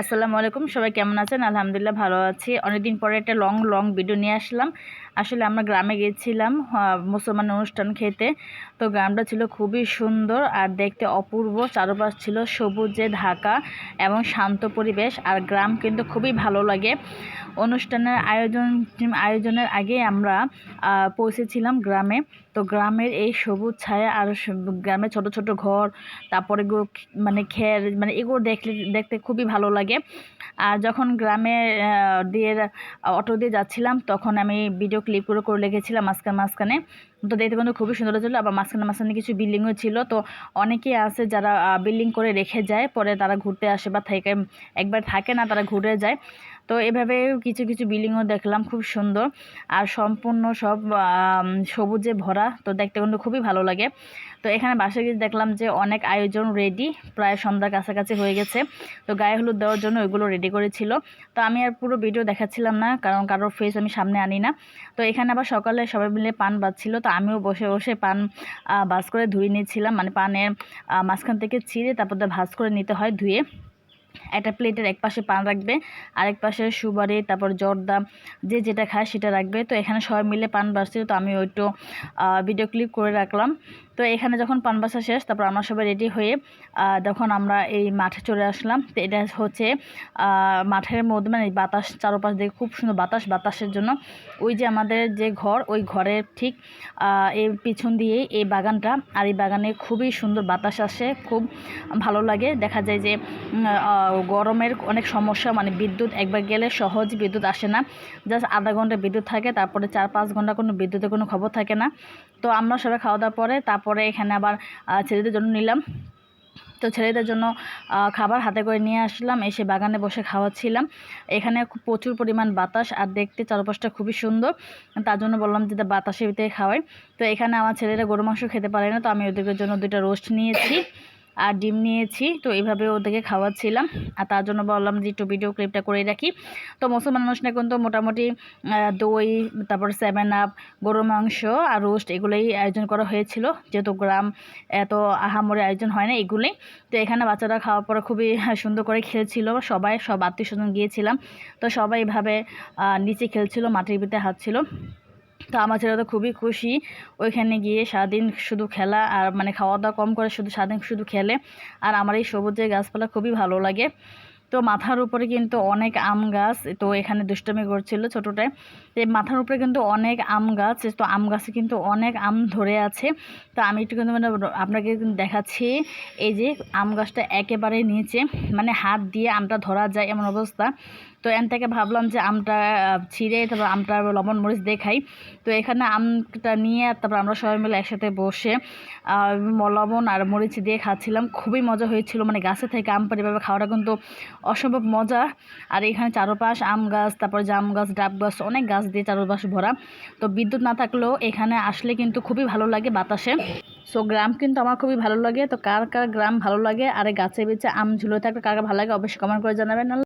আসসালামু আলাইকুম, সবাই কেমন আছেন? আলহামদুলিল্লাহ ভালো আছি। অনেকদিন পরে একটা লং ভিডিও নিয়ে আসলাম। আসলে আমরা গ্রামে গিয়েছিলাম মুসলমান অনুষ্ঠান খেতে। তো গ্রামটা ছিল খুবই সুন্দর আর দেখতে অপূর্ব। চারপাশ ছিল সবুজে ঢাকা এবং শান্ত পরিবেশ। আর গ্রাম কিন্তু খুবই ভালো লাগে। অনুষ্ঠানের আয়োজনের আগে আমরা পৌঁছেছিলাম গ্রামে। তো গ্রামের এই সবুজ ছায়া আর গ্রামের ছোট ছোট ঘর, তারপরে মানে এগুলো দেখতে খুবই ভালো লাগে। আর যখন গ্রামে অটো দিয়ে যাচ্ছিলাম তখন আমি ভিডিও ক্লিপ করে রেখেছিলাম মাঝখানে। তো দেখতে কিন্তু খুবই সুন্দর ছিল। আবার মাঝখানে কিছু বিল্ডিংও ছিল। তো অনেকেই আছে যারা বিল্ডিং করে রেখে যায়, পরে তারা ঘুরতে আসে বা একবার থাকে না, তারা ঘুরে যায়। তো এভাবে কিছু কিছু বিল্ডিংও দেখলাম, খুব সুন্দর আর সম্পূর্ণ সব সবুজে ভরা। তো দেখতে কিন্তু খুবই ভালো লাগে। তো এখানে বাসায় গিয়ে দেখলাম যে অনেক আয়োজন রেডি, প্রায় সন্ধ্যার কাছাকাছি হয়ে গেছে। তো গায়ে হলুদ দেওয়ার জন্য ওইগুলো রেডি করেছিল। তো আমি আর পুরো ভিডিও দেখাচ্ছিলাম না, কারণ কারোর ফেস আমি সামনে আনি না। তো এখানে আবার সকালে সবাই মিলে পান বাজছিল। তো আমিও বসে বসে পান ভাজ করে ধুয়ে নিয়েছিলাম, মানে পানের মাঝখান থেকে ছিঁড়ে তারপর ভাজ করে নিতে হয় ধুয়ে। একটা প্লেটের এক পাশে পান রাখবে, আরেক পাশে সুপারি, তারপর জর্দা, যে যেটা খায় সেটা রাখবে। তো এখানে সবাই মিলে পান বাজছিল। তো আমি ওইটু ভিডিও ক্লিপ করে রাখলাম। তো এখানে যখন পান বাসা শেষ, তারপর আমরা সবাই রেডি হয়ে তখন আমরা এই মাঠে চলে আসলাম। তো এটা হচ্ছে মাঠের মধ্যে, মানে বাতাস চারপাশ দিয়ে খুব সুন্দর বাতাসের জন্য ওই যে আমাদের যে ঘর, ওই ঘরের ঠিক এর পিছন দিয়ে এই বাগানটা। আর এই বাগানে খুবই সুন্দর বাতাস আসে, খুব ভালো লাগে। দেখা যায় যে গরমের অনেক সমস্যা, মানে বিদ্যুৎ একবার গেলে সহজ বিদ্যুৎ আসে না। জাস্ট আধা ঘন্টা বিদ্যুৎ থাকে, তারপরে 4-5 ঘন্টা কোনো বিদ্যুতের কোনো খবর থাকে না। তো আমরা সবাই খাওয়া দাওয়ার পরে তারপরে এখানে আবার ছেলেদের জন্য নিলাম। তো ছেলেদের জন্য খাবার হাতে করে নিয়ে আসলাম, এসে বাগানে বসে খাওয়াচ্ছিলাম। এখানে প্রচুর পরিমাণ বাতাস আর দেখতে চারপাশটা খুবই সুন্দর। তার জন্য বললাম যে বাতাসের ভিতরে খাওয়াই। তো এখানে আমার ছেলেরা গরু মাংস খেতে পারে না, তো আমি ওদের জন্য 2টা রোস্ট নিয়েছি আর ডিম নিয়েছি। তো এইভাবে ওদেরকে খাওয়াচ্ছিলাম। আর তার জন্য বললাম যে একটু ভিডিও ক্লিপটা করে রাখি। তো মুসলমান অনুষ্ঠানে কিন্তু মোটামুটি দই, তারপর 7 আপ, গরুর মাংস আর রোস্ট এগুলোই আয়োজন করা হয়েছিল। যেহেতু গ্রাম এত আহামরি আয়োজন হয় না, এগুলোই। তো এখানে বাচ্চারা খাওয়ার পরে খুবই সুন্দর করে খেলছিল। সব আত্মীয় স্বজন গিয়েছিলাম। তো সবাই এইভাবে নিচে খেলছিল, মাটির ভিতরে হাঁটছিল। তো আমার ছেলে তো খুবই খুশি। ওইখানে গিয়ে সারাদিন শুধু খেলা, আর মানে খাওয়া দাওয়া কম করে সারাদিন শুধু খেলে। আর আমার এই সবুজের গাছপালা খুবই ভালো লাগে। তো মাথার উপরে কিন্তু অনেক আম গাছ। তো এখানে দুষ্টামি করছিল ছোটোটায়। তো মাথার উপরে কিন্তু অনেক আম গাছ। তো আম গাছে কিন্তু অনেক আম ধরে আছে। তো আমি একটু কিন্তু মানে আপনাকে কিন্তু দেখাচ্ছি। এই যে আম গাছটা একেবারে নিচে, মানে হাত দিয়ে আমটা ধরা যায় এমন অবস্থা। তো এন থেকে ভাবলাম যে আমটা ছিঁড়ে তারপর আমটা লবণ মরিচ দিয়ে খাই। তো এখানে আমটা নিয়ে তারপর আমরা সবাই মিলে একসাথে বসে লবণ আর মরিচ দিয়ে খাচ্ছিলাম। খুবই মজা হয়েছিল, মানে গাছে থেকে আম পাড়ে এভাবে খাওয়াটা কিন্তু অসম্ভব মজা। আর এখানে চারপাশ আম গাছ, তারপর জাম গাছ, ডাব গাছ, অনেক গাছ দিয়ে চারপাশ ভরা। তো বিদ্যুৎ না থাকলেও এখানে আসলে কিন্তু খুবই ভালো লাগে বাতাসে। সো গ্রাম কিন্তু আমার খুবই ভালো লাগে। তো কার কার গ্রাম ভালো লাগে আর গাছে বেঁচে আম ঝুলে থাকলে কার কার ভালো লাগে অবশ্যই কমেন্ট করে জানাবেন।